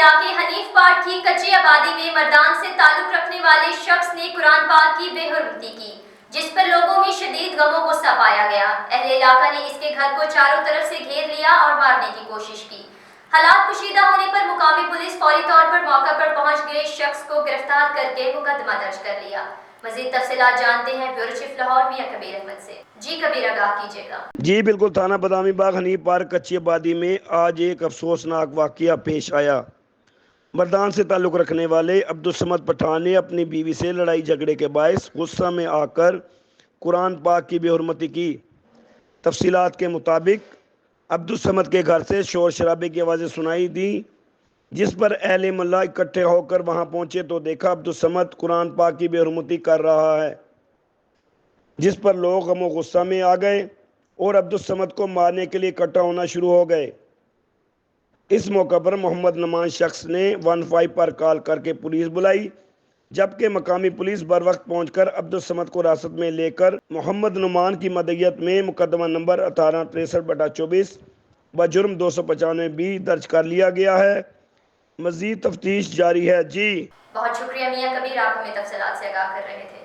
علاقے حنیف پاٹ کی کچی آبادی میں مردان سے تعلق رکھنے والے شخص نے قرآن پاک کی بے حرمتی کی، جس پر لوگوں میں شدید غم و غصہ پایا گیا۔ اہل علاقہ نے اس کے گھر کو چاروں طرف سے گھیر لیا اور مارنے کی کوشش کی۔ حالات کشیدہ ہونے پر مقامی پولیس فوری طور پر موقع پر پہنچ گئے شخص کو گرفتار کر کے مقدمہ درج کر لیا۔ مزید تفصیلات جانتے ہیں بیورو چیف لاہور میاں کبیر احمد سے۔ جی کبیر، آگاہ کیجیے گا۔ جی بالکل، تھانہ بادامی باغ حنیف پارک کچی آبادی میں آج ایک افسوسناک واقعہ پیش آیا۔ مردان سے تعلق رکھنے والے عبدالصمد پٹھان نے اپنی بیوی سے لڑائی جھگڑے کے باعث غصہ میں آ کر قرآن پاک کی بے حرمتی کی۔ تفصیلات کے مطابق عبدالصمد کے گھر سے شور شرابے کی آوازیں سنائی دیں، جس پر اہل محلہ اکٹھے ہو کر وہاں پہنچے تو دیکھا عبدالصمد قرآن پاک کی بے حرمتی کر رہا ہے، جس پر لوگ غم و غصہ میں آ گئے اور عبدالصمد کو مارنے کے لیے اکٹھا ہونا شروع ہو گئے۔ اس موقع پر محمد نعمان شخص نے 15 پر کال کر کے پولیس بلائی، جبکہ مقامی پولیس بر وقت پہنچ کر عبدالصمد کو حراست میں لے کر محمد نعمان کی مدعیت میں مقدمہ نمبر 1863/24 بجرم 295 درج کر لیا گیا ہے۔ مزید تفتیش جاری ہے۔ جی بہت شکریہ میاں کبیر، آپ ہمیں تفصیلات سے آگاہ کر رہے تھے۔